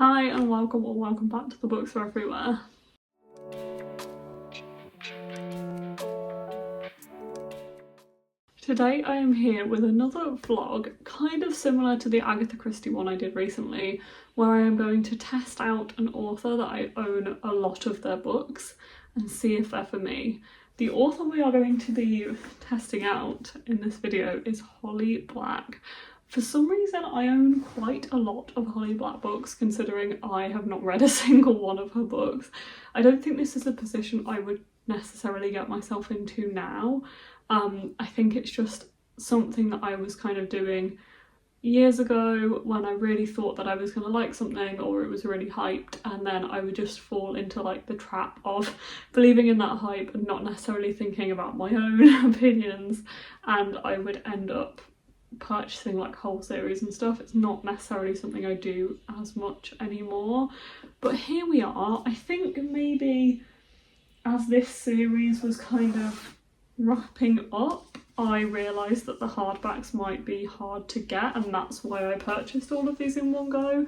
Hi and welcome or welcome back to the Books Are Everywhere. Today I am here with another vlog kind of similar to the Agatha Christie one I did recently, where I am going to test out an author that I own a lot of their books and see if they're for me. The author we are going to be testing out in this video is Holly Black. For some reason I own quite a lot of Holly Black books, considering I have not read a single one of her books. I don't think this is a position I would necessarily get myself into now. I think it's just something that I was kind of doing years ago when I really thought that I was going to like something or it was really hyped, and then I would just fall into like the trap of believing in that hype and not necessarily thinking about my own opinions, and I would end up purchasing like whole series and stuff. It's not necessarily something I do as much anymore, but here we are. I think maybe as this series was kind of wrapping up, I realised that the hardbacks might be hard to get, and that's why I purchased all of these in one go.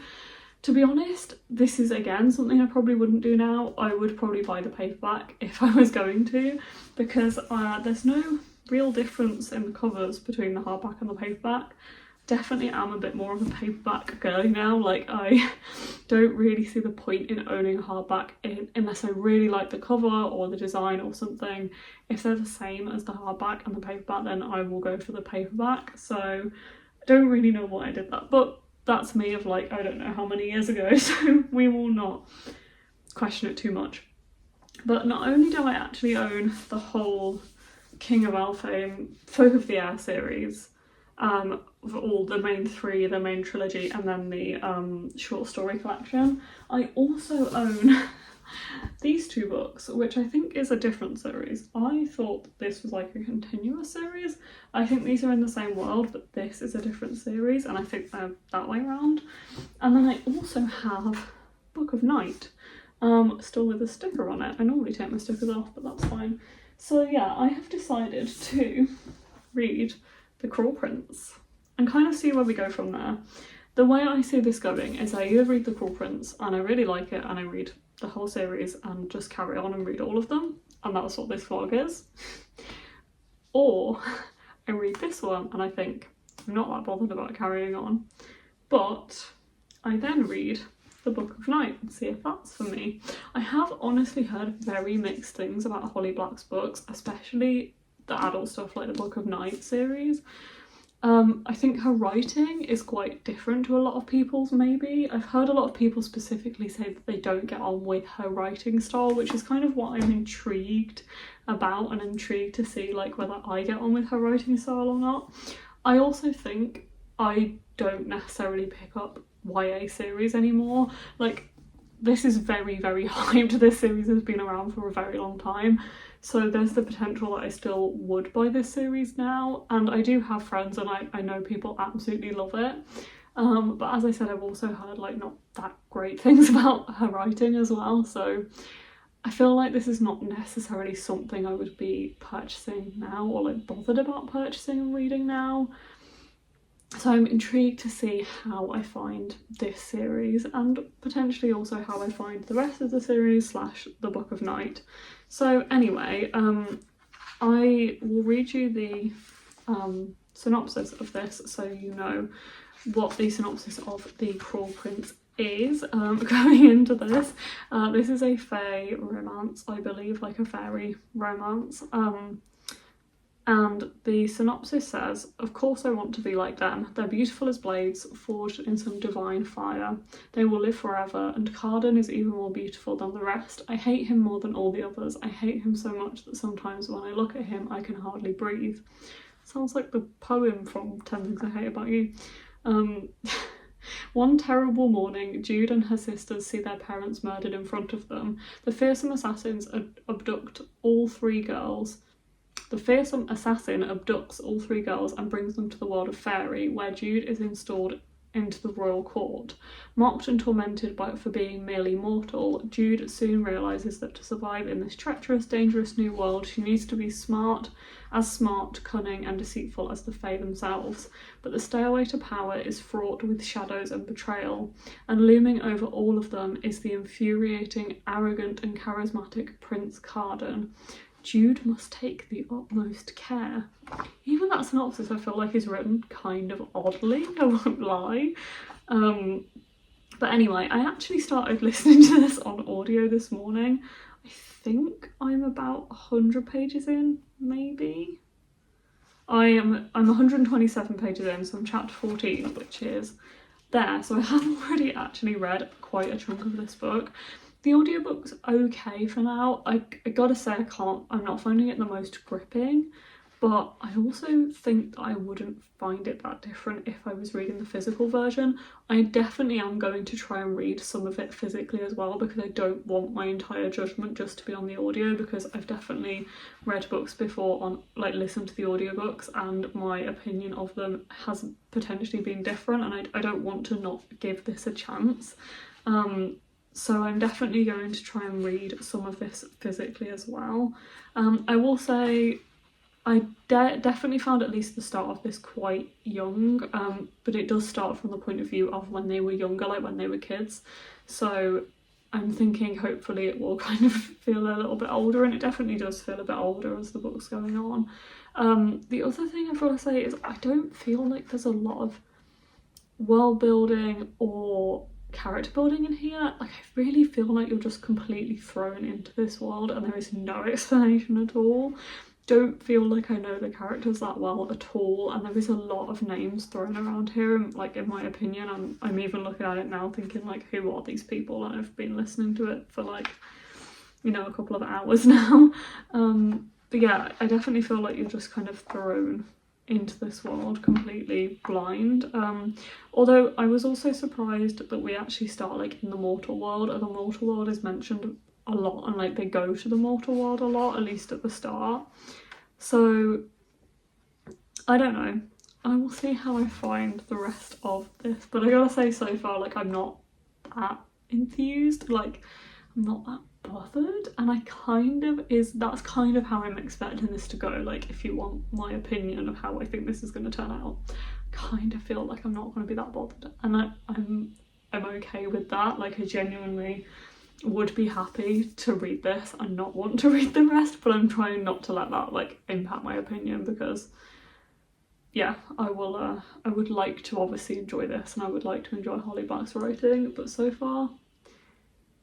To be honest, this is again something I probably wouldn't do now. I would probably buy the paperback if I was going to, because there's no real difference in the covers between the hardback and the paperback. Definitely am a bit more of a paperback girly now. Like, I don't really see the point in owning a hardback unless I really like the cover or the design or something. If they're the same as the hardback and the paperback, then I will go for the paperback. So I don't really know why I did that, but that's me of like, I don't know how many years ago, so we will not question it too much. But not only do I actually own the whole King of Elfame Folk of the Air series, for all the main three, the main trilogy, and then the short story collection, I also own these two books, which I think is a different series. I thought this was like a continuous series. I think these are in the same world, but this is a different series, and I think they're that way around. And then I also have Book of Night, still with a sticker on it. I normally take my stickers off, but that's fine. So yeah, I have decided to read The Cruel Prince and kind of see where we go from there. The way I see this going is I either read The Cruel Prince and I really like it and I read the whole series and just carry on and read all of them, and that's what this vlog is, or I read this one and I think I'm not that bothered about carrying on, but I then read The Book of Night and see if that's for me. I have honestly heard very mixed things about Holly Black's books, especially the adult stuff like the Book of Night series. I think her writing is quite different to a lot of people's, maybe. I've heard a lot of people specifically say that they don't get on with her writing style, which is kind of what I'm intrigued about, and intrigued to see like whether I get on with her writing style or not. I also think I don't necessarily pick up YA series anymore. Like, this is very, very hyped. This series has been around for a very long time, so there's the potential that I still would buy this series now, and I do have friends and I know people absolutely love it, but as I said, I've also heard like not that great things about her writing as well, so I feel like this is not necessarily something I would be purchasing now or like bothered about purchasing and reading now. So I'm intrigued to see how I find this series, and potentially also how I find the rest of the series / the Book of Night. So anyway, I will read you the synopsis of this so you know what the synopsis of The Cruel Prince is going into this. This is a fae romance, I believe, like a fairy romance. And the synopsis says, "Of course I want to be like them. They're beautiful as blades, forged in some divine fire. They will live forever, and Cardan is even more beautiful than the rest. I hate him more than all the others. I hate him so much that sometimes when I look at him, I can hardly breathe." Sounds like the poem from 10 Things I Hate About You. One terrible morning, Jude and her sisters see their parents murdered in front of them. The fearsome assassin abducts all three girls and brings them to the world of fairy, where Jude is installed into the royal court. Mocked and tormented for being merely mortal, Jude soon realises that to survive in this treacherous, dangerous new world, she needs to be smart, cunning and deceitful as the Fae themselves. But the stairway to power is fraught with shadows and betrayal, and looming over all of them is the infuriating, arrogant and charismatic Prince Cardan. Jude must take the utmost care. Even that synopsis I feel like is written kind of oddly, I won't lie. But anyway, I actually started listening to this on audio this morning. I think I'm about 100 pages in, maybe? I'm 127 pages in, so I'm chapter 14, which is there. So I have already actually read quite a chunk of this book. The audiobook's okay for now. I gotta say I'm not finding it the most gripping, but I also think that I wouldn't find it that different if I was reading the physical version. I definitely am going to try and read some of it physically as well, because I don't want my entire judgment just to be on the audio, because I've definitely read books before listened to the audiobooks, and my opinion of them has potentially been different, and I don't want to not give this a chance. So I'm definitely going to try and read some of this physically as well. I will say I definitely found at least the start of this quite young, but it does start from the point of view of when they were younger, like when they were kids. So I'm thinking hopefully it will kind of feel a little bit older, and it definitely does feel a bit older as the book's going on. The other thing I've got to say is I don't feel like there's a lot of world building or character building in here. Like, I really feel like you're just completely thrown into this world and there is no explanation at all. Don't feel like I know the characters that well at all, and there is a lot of names thrown around here, and like, in my opinion, I'm even looking at it now thinking like, who are these people? And I've been listening to it for like, you know, a couple of hours now. But yeah, I definitely feel like you're just kind of thrown into this world completely blind. Although I was also surprised that we actually start like in the mortal world, and the mortal world is mentioned a lot, and like they go to the mortal world a lot, at least at the start. So I don't know, I will see how I find the rest of this, but I gotta say so far like I'm not that enthused, like I'm not that bothered, and that's kind of how I'm expecting this to go. Like, if you want my opinion of how I think this is going to turn out, I kind of feel like I'm not going to be that bothered, and I'm okay with that. Like, I genuinely would be happy to read this and not want to read the rest, but I'm trying not to let that like impact my opinion, because yeah, I would like to obviously enjoy this, and I would like to enjoy Holly Black's writing, but so far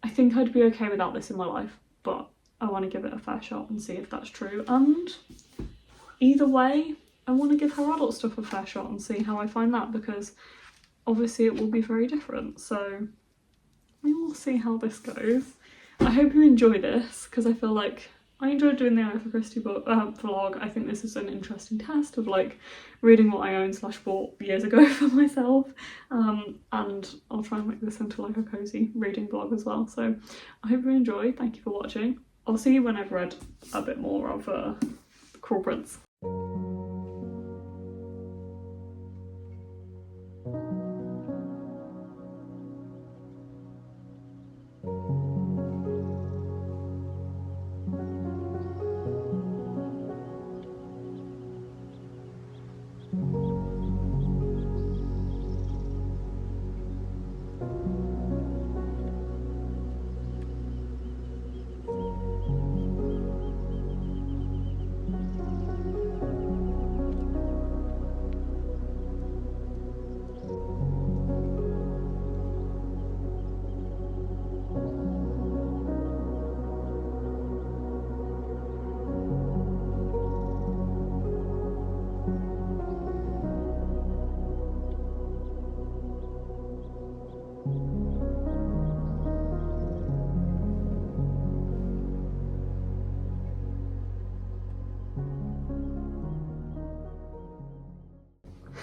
I think I'd be okay without this in my life, but I want to give it a fair shot and see if that's true. And either way, I want to give her adult stuff a fair shot and see how I find that, because obviously it will be very different. So we will see how this goes. I hope you enjoy this, because I feel like I enjoyed doing the Agatha Christie book vlog. I think this is an interesting test of like reading what I own / bought years ago for myself, and I'll try and make this into like a cozy reading vlog as well. So I hope you enjoy. Thank you for watching. I'll see you when I've read a bit more of The Cruel Prince.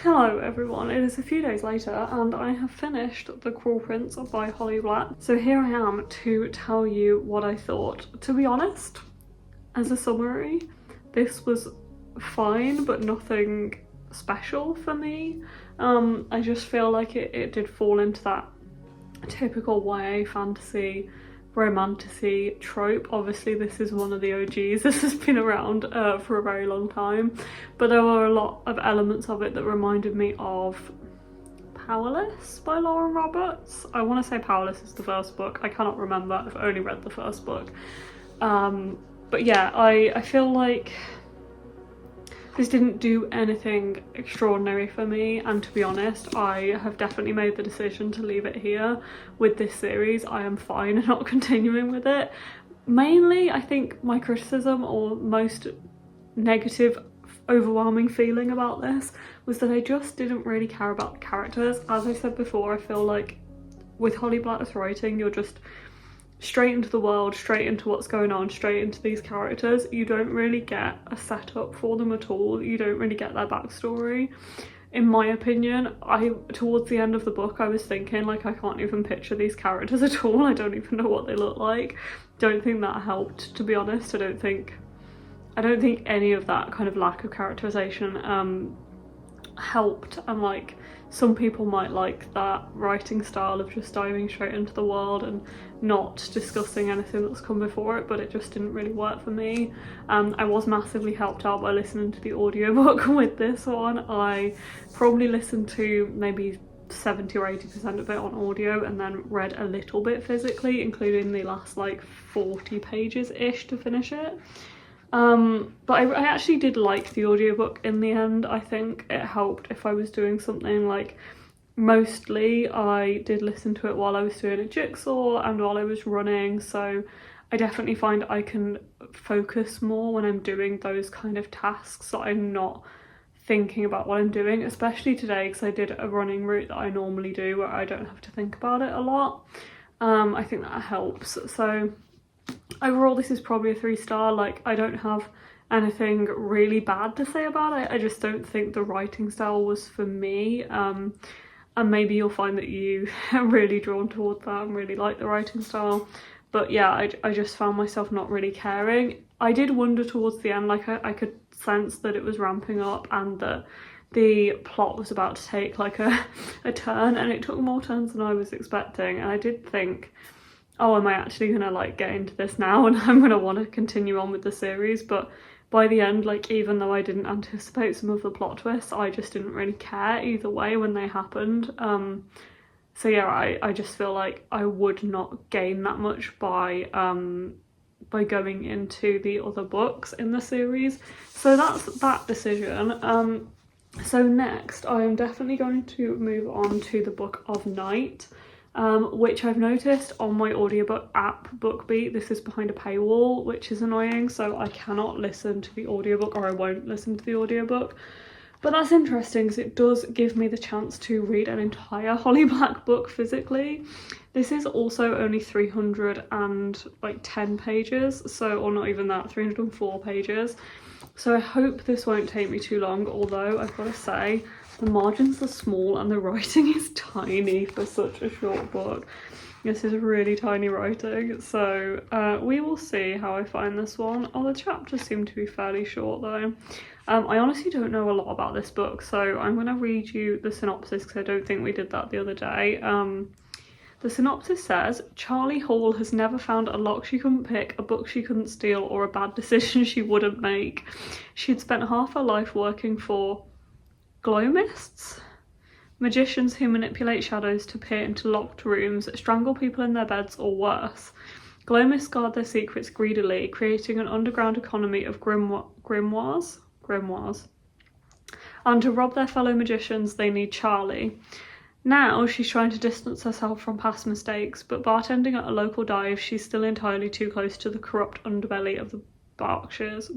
Hello everyone, it is a few days later and I have finished The Cruel Prince by Holly Black. So here I am to tell you what I thought. To be honest, as a summary, this was fine but nothing special for me. I just feel like it did fall into that typical YA fantasy romantasy trope. Obviously this is one of the OGs, this has been around for a very long time, but there were a lot of elements of it that reminded me of Powerless by Lauren Roberts. I want to say Powerless is the first book, I cannot remember, I've only read the first book. But yeah, I feel like this didn't do anything extraordinary for me, and to be honest, I have definitely made the decision to leave it here with this series. I am fine not continuing with it. Mainly, I think my criticism, or most negative, overwhelming feeling about this, was that I just didn't really care about the characters. As I said before, I feel like with Holly Black's writing, you're just straight into the world, straight into what's going on, straight into these characters. You don't really get a setup for them at all. You don't really get their backstory. In my opinion, towards the end of the book, I was thinking, like, I can't even picture these characters at all. I don't even know what they look like. Don't think that helped, to be honest. I don't think any of that kind of lack of characterization helped, and like some people might like that writing style of just diving straight into the world and not discussing anything that's come before it, but it just didn't really work for me. I was massively helped out by listening to the audiobook with this one. I probably listened to maybe 70 or 80% of it on audio and then read a little bit physically, including the last like 40 pages ish to finish it. But I actually did like the audiobook in the end. I think it helped if I was doing something like, mostly I did listen to it while I was doing a jigsaw and while I was running, so I definitely find I can focus more when I'm doing those kind of tasks, so I'm not thinking about what I'm doing, especially today because I did a running route that I normally do where I don't have to think about it a lot. I think that helps. So overall this is probably a 3-star. Like, I don't have anything really bad to say about it. I just don't think the writing style was for me, and maybe you'll find that you are really drawn towards that and really like the writing style. But yeah, I just found myself not really caring. I did wonder towards the end, like I could sense that it was ramping up and that the plot was about to take like a turn, and it took more turns than I was expecting, and I did think, oh, am I actually gonna like get into this now and I'm gonna want to continue on with the series? But by the end, like, even though I didn't anticipate some of the plot twists, I just didn't really care either way when they happened. So yeah, I just feel like I would not gain that much by going into the other books in the series. So that's that decision. So next, I am definitely going to move on to the Book of Night, which I've noticed on my audiobook app BookBeat, this is behind a paywall, which is annoying, so I cannot listen to the audiobook, or I won't listen to the audiobook. But that's interesting because it does give me the chance to read an entire Holly Black book physically. This is also only 310 pages, so, or not even that, 304 pages. So I hope this won't take me too long, although I've got to say, the margins are small and the writing is tiny for such a short book. This is really tiny writing, so we will see how I find this one. Oh, the chapters seem to be fairly short though. I honestly don't know a lot about this book, so I'm going to read you the synopsis because I don't think we did that the other day. The synopsis says, Charlie Hall has never found a lock she couldn't pick, a book she couldn't steal, or a bad decision she wouldn't make. She'd spent half her life working for glomists? Magicians who manipulate shadows to peer into locked rooms, strangle people in their beds, or worse. Glomists guard their secrets greedily, creating an underground economy of grimoires. And to rob their fellow magicians, they need Charlie. Now she's trying to distance herself from past mistakes, but bartending at a local dive, she's still entirely too close to the corrupt underbelly of the Berkshires?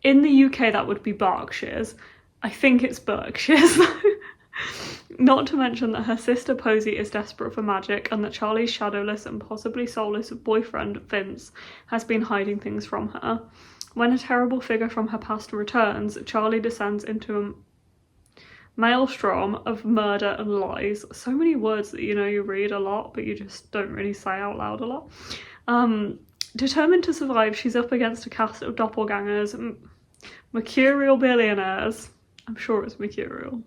In the UK that would be Berkshires. I think it's Berkshires though. Not to mention that her sister Posy is desperate for magic, and that Charlie's shadowless and possibly soulless boyfriend, Vince, has been hiding things from her. When a terrible figure from her past returns, Charlie descends into a maelstrom of murder and lies. So many words that you read a lot, but you just don't really say out loud a lot. Determined to survive, she's up against a cast of doppelgangers, Mercurial billionaires. I'm sure it's mercurial.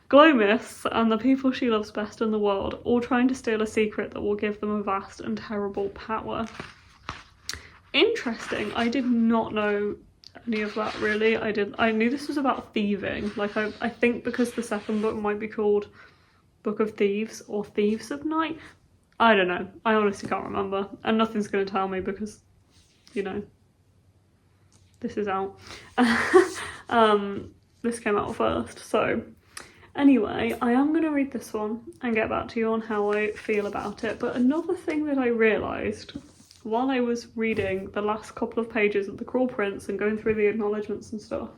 Glow-myths and the people she loves best in the world, all trying to steal a secret that will give them a vast and terrible power. Interesting. I did not know any of that really. I knew this was about thieving. Like I think because the second book might be called Book of Thieves or Thieves of Night. I don't know. I honestly can't remember. And nothing's going to tell me because, you know, this is out. This came out first, so anyway, I am going to read this one and get back to you on how I feel about it. But another thing that I realised while I was reading the last couple of pages of The Cruel Prince and going through the acknowledgements and stuff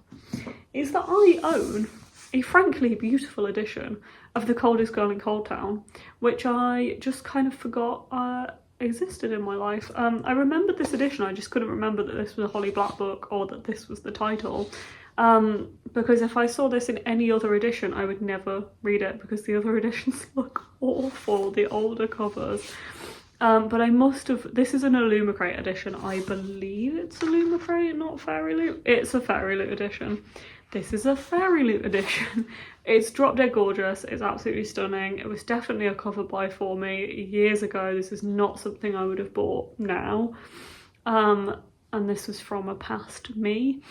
is that I own a frankly beautiful edition of The Coldest Girl in Coldtown, which I just kind of forgot existed in my life. I remembered this edition, I just couldn't remember that this was a Holly Black book or that this was the title. Because if I saw this in any other edition, I would never read it because the other editions look awful, the older covers. But I must have, this is an Illumicrate edition, I believe it's Illumicrate, not Fairy Loot. It's a Fairy Loot edition. This is a Fairy Loot edition. It's drop dead gorgeous, it's absolutely stunning. It was definitely a cover buy for me years ago. This is not something I would have bought now. And this was from a past me.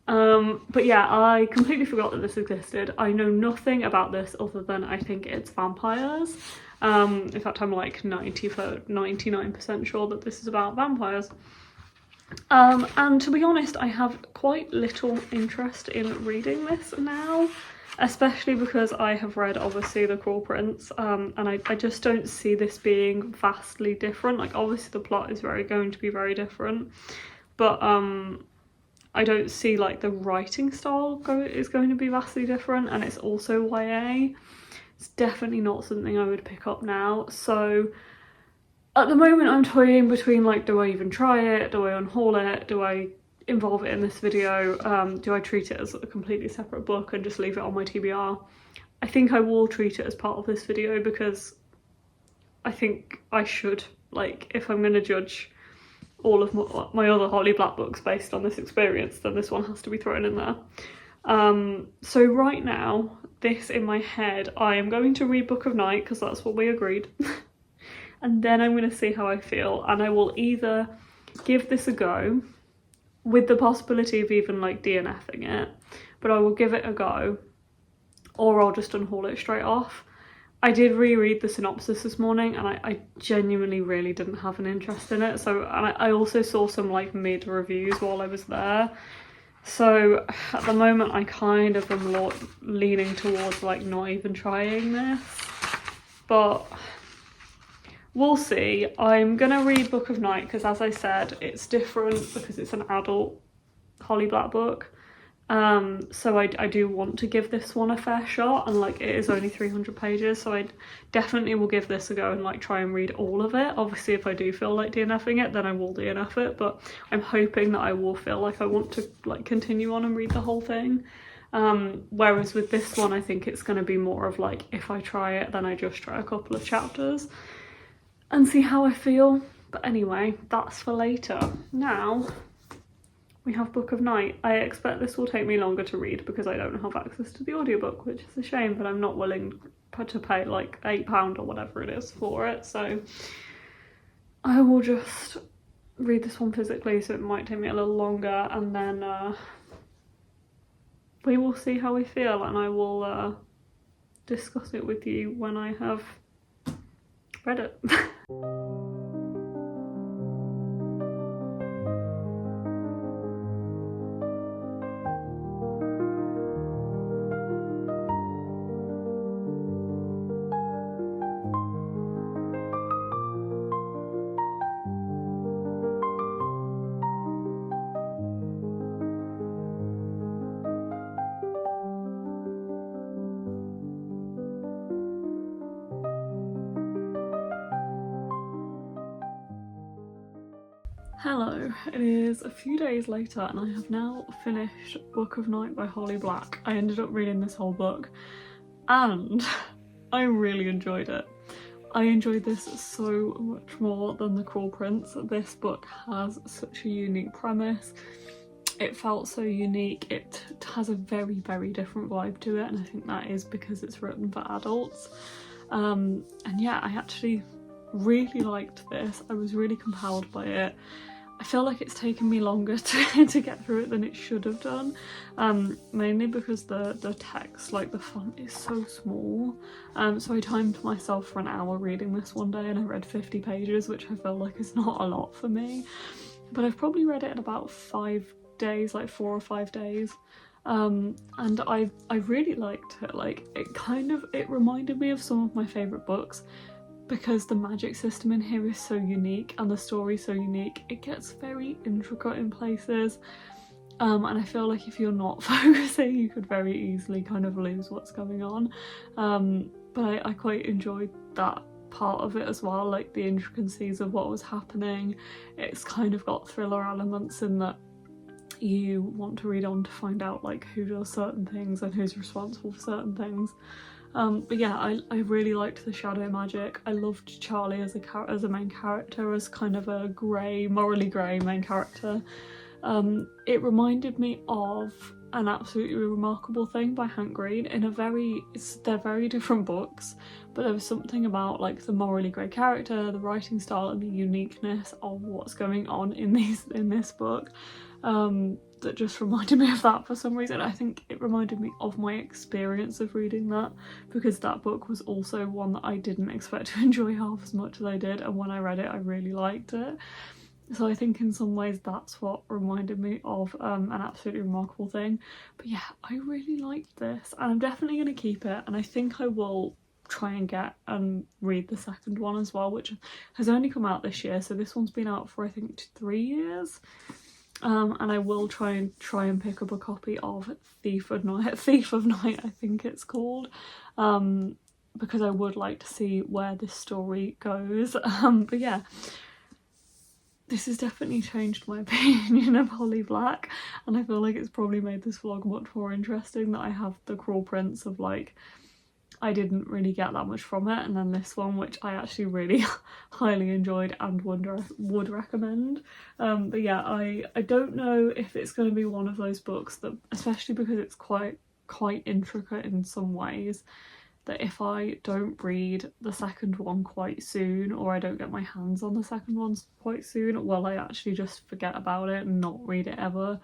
But yeah, I completely forgot that this existed. I know nothing about this other than I think it's vampires. In fact, I'm like 99% sure that this is about vampires. And to be honest, I have quite little interest in reading this now, especially because I have read obviously The Cruel Prince, and I just don't see this being vastly different. Like obviously the plot is going to be very different, but I don't see like the writing style is going to be vastly different, and it's also YA. It's definitely not something I would pick up now. So at the moment I'm toying between like, do I even try it? Do I unhaul it? Do I involve it in this video? Do I treat it as a completely separate book and just leave it on my TBR? I think I will treat it as part of this video because I think I should. Like if I'm going to judge all of my other Holly Black books based on this experience, then this one has to be thrown in there. So right now, this in my head, I am going to read Book of Night because that's what we agreed. And then I'm going to see how I feel, and I will either give this a go with the possibility of even like DNFing it, but I will give it a go, or I'll just unhaul it straight off. I did reread the synopsis this morning and I genuinely really didn't have an interest in it. So, and I also saw some like mid reviews while I was there. So at the moment I kind of am leaning towards like not even trying this, but we'll see. I'm gonna read Book of Night because as I said, it's different because it's an adult Holly Black book. So I do want to give this one a fair shot, and like it is only 300 pages, so I definitely will give this a go and like try and read all of it. Obviously if I do feel like DNFing it, then I will DNF it, but I'm hoping that I will feel like I want to like continue on and read the whole thing. Whereas with this one I think it's going to be more of like, if I try it, then I just try a couple of chapters and see how I feel. But anyway, that's for later. Now we have Book of Night. I expect this will take me longer to read because I don't have access to the audiobook, which is a shame, but I'm not willing to pay like £8 or whatever it is for it, so I will just read this one physically, so it might take me a little longer, and then we will see how we feel, and I will discuss it with you when I have read it. Hello, it is a few days later and I have now finished Book of Night by Holly Black. I ended up reading this whole book and I really enjoyed it. I enjoyed this so much more than The Cruel Prince. This book has such a unique premise. it felt so unique. It has a very, very different vibe to it, and I think that is because it's written for adults. And yeah, I actually really liked this. I was really compelled by it. I feel like it's taken me longer to get through it than it should have done, mainly because the text, like the font, is so small. So I timed myself for an hour reading this one day and I read 50 pages, which I feel like is not a lot for me. But I've probably read it in about 5 days, like 4 or 5 days. And I really liked it. Like, it reminded me of some of my favourite books, because the magic system in here is so unique and the story so unique. It gets very intricate in places, and I feel like if you're not focusing you could very easily kind of lose what's going on. But I quite enjoyed that part of it as well, like the intricacies of what was happening. It's kind of got thriller elements in that you want to read on to find out like who does certain things and who's responsible for certain things. But yeah, I really liked the shadow magic. I loved Charlie as a main character, as kind of a morally grey main character. It reminded me of An Absolutely Remarkable Thing by Hank Green. They're very different books, but there was something about like the morally grey character, the writing style, and the uniqueness of what's going on in this book, that just reminded me of that for some reason. I think it reminded me of my experience of reading that, because that book was also one that I didn't expect to enjoy half as much as I did, and when I read it I really liked it. So I think in some ways that's what reminded me of An Absolutely Remarkable Thing. But yeah, I really liked this and I'm definitely going to keep it, and I think I will try and get and read the second one as well, which has only come out this year. So this one's been out for I think 3 years. And I will try and pick up a copy of Thief of Night, I think it's called, because I would like to see where this story goes. But yeah, this has definitely changed my opinion of Holly Black, and I feel like it's probably made this vlog much more interesting that I have the Cruel Prince of like, I didn't really get that much from it, and then this one, which I actually really highly enjoyed and would recommend. But yeah, I don't know if it's going to be one of those books that, especially because it's quite intricate in some ways, that if I don't read the second one quite soon, or I don't get my hands on the second one quite soon, will I actually just forget about it and not read it ever?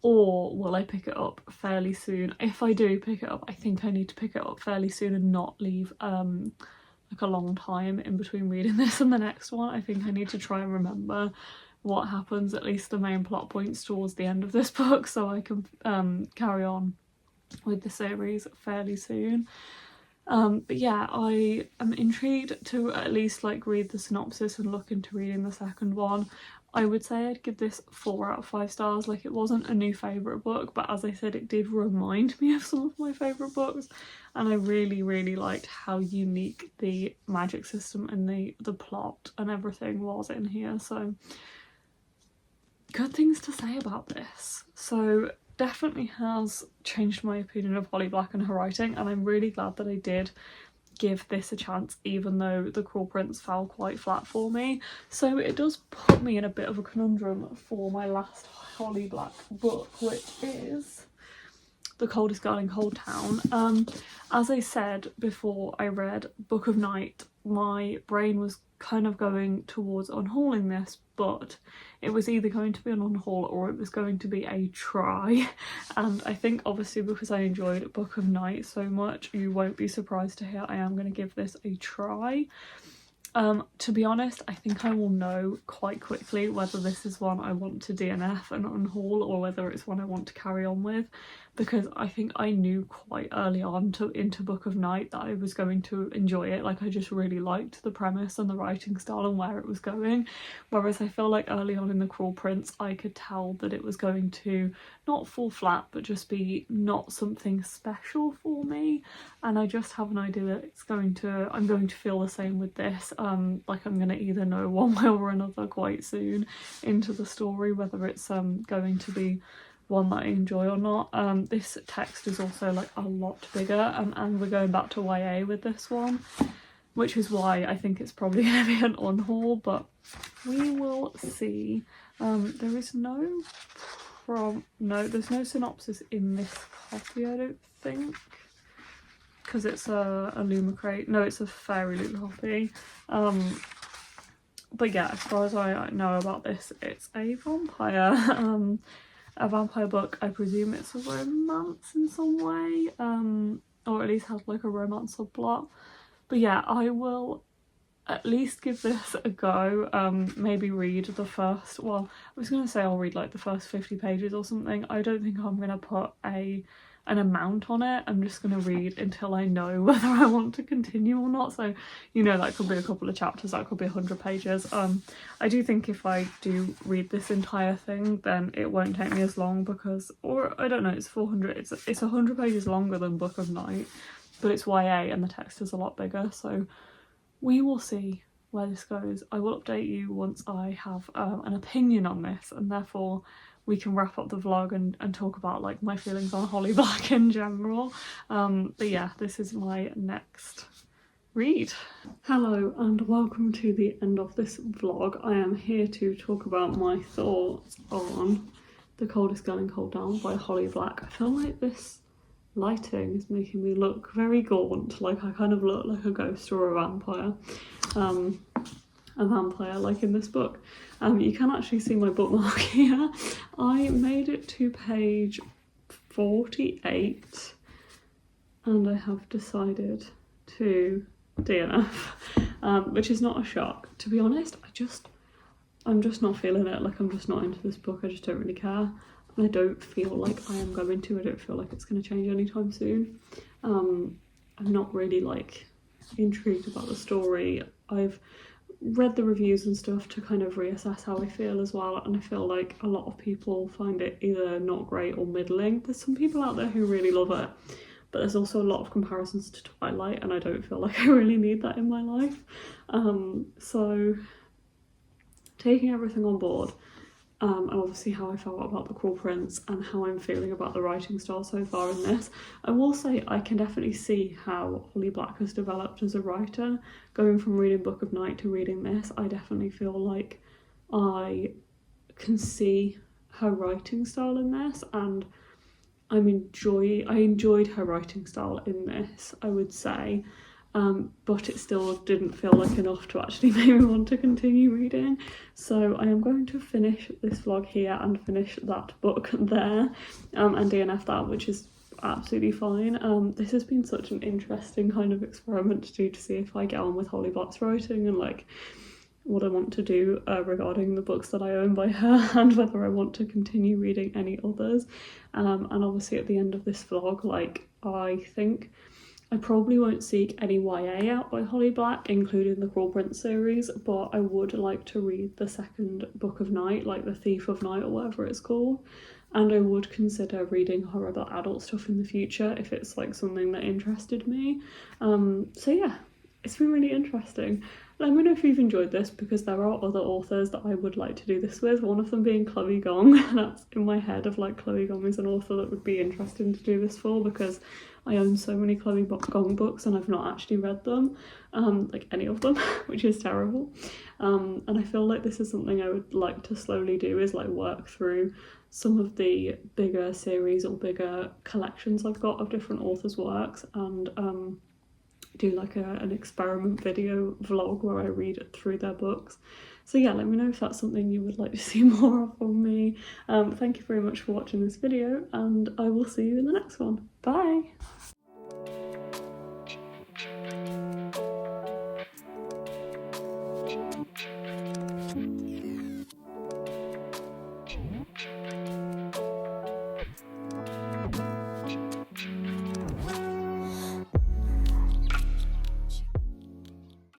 Or will I pick it up fairly soon? If I do pick it up, I think I need to pick it up fairly soon and not leave like a long time in between reading this and the next one. I think I need to try and remember what happens, at least the main plot points towards the end of this book, so I can carry on with the series fairly soon. But yeah, I am intrigued to at least like read the synopsis and look into reading the second one. I would say I'd give this 4 out of 5 stars. Like, it wasn't a new favourite book, but as I said, it did remind me of some of my favourite books, and I really, really liked how unique the magic system and the plot and everything was in here. So, good things to say about this. So, definitely has changed my opinion of Holly Black and her writing, and I'm really glad that I did give this a chance, even though The Cruel Prince fell quite flat for me. So it does put me in a bit of a conundrum for my last Holly Black book, which is The Coldest Girl in Coldtown. As I said before I read Book of Night, my brain was kind of going towards unhauling this, but it was either going to be an unhaul or it was going to be a try, and I think obviously because I enjoyed Book of Night so much, you won't be surprised to hear I am going to give this a try. To be honest, I think I will know quite quickly whether this is one I want to DNF and unhaul or whether it's one I want to carry on with, because I think I knew quite early on into Book of Night that I was going to enjoy it. Like, I just really liked the premise and the writing style and where it was going, whereas I feel like early on in The Cruel Prince I could tell that it was going to not fall flat but just be not something special for me, and I just have an idea that I'm going to feel the same with this. Like, I'm going to either know one way or another quite soon into the story whether it's going to be one that I enjoy or not. This text is also like a lot bigger, and we're going back to YA with this one, which is why I think it's probably going to be an unhaul, but we will see. There is no from, no, there's no synopsis in this copy, I don't think, because it's a Lumicrate. No, it's a Fairy Loot copy. But yeah, as far as I know about this, it's a vampire book. I presume it's a romance in some way, or at least has like a romance subplot. But yeah, I will at least give this a go. Maybe read the first, well, I was gonna say I'll read like the first 50 pages or something. I don't think I'm gonna put an amount on it. I'm just gonna read until I know whether I want to continue or not. So, you know, that could be a couple of chapters, that could be 100 pages. I do think if I do read this entire thing, then it won't take me as long because, or I don't know, it's 400, it's 100 pages longer than Book of Night, but it's YA and the text is a lot bigger, so we will see where this goes. I will update you once I have an opinion on this, and therefore we can wrap up the vlog and talk about like my feelings on Holly Black in general. But yeah, this is my next read. Hello and welcome to the end of this vlog. I am here to talk about my thoughts on The Coldest Girl in Coldtown by Holly Black. I feel like this lighting is making me look very gaunt, like I kind of look like a ghost or a vampire. Like in this book. You can actually see my bookmark here. I made it to page 48 and I have decided to DNF, which is not a shock. To be honest, I'm just not feeling it. Like, I'm just not into this book. I just don't really care. And I don't feel like I am going to. I don't feel like it's going to change anytime soon. I'm not really like intrigued about the story. I've read the reviews and stuff to kind of reassess how I feel as well, and I feel like a lot of people find it either not great or middling. There's some people out there who really love it, but there's also a lot of comparisons to Twilight, and I don't feel like I really need that in my life. So taking everything on board, and obviously how I felt about The Cruel Prince and how I'm feeling about the writing style so far in this, I will say I can definitely see how Holly Black has developed as a writer. Going from reading Book of Night to reading this, I definitely feel like I can see her writing style in this, and I enjoyed her writing style in this, I would say. But it still didn't feel like enough to actually make me want to continue reading. So I am going to finish this vlog here and finish that book there, and DNF that, which is absolutely fine. This has been such an interesting kind of experiment to do, to see if I get on with Holly Black's writing and like what I want to do regarding the books that I own by her, and whether I want to continue reading any others. And obviously at the end of this vlog, like, I think I probably won't seek any YA out by Holly Black, including the Cruel Prince series, but I would like to read the second Book of Night, like The Thief of Night or whatever it's called, and I would consider reading her other adult stuff in the future if it's like something that interested me. So yeah, it's been really interesting. Let me know if you've enjoyed this, because there are other authors that I would like to do this with, one of them being Chloe Gong. That's in my head of like Chloe Gong is an author that would be interesting to do this for, because I own so many Chloe Gong books and I've not actually read them, like any of them, which is terrible. And I feel like this is something I would like to slowly do, is like work through some of the bigger series or bigger collections I've got of different authors' works, and do like an experiment video vlog where I read through their books. So yeah, let me know if that's something you would like to see more of from me. Thank you very much for watching this video, and I will see you in the next one. Bye!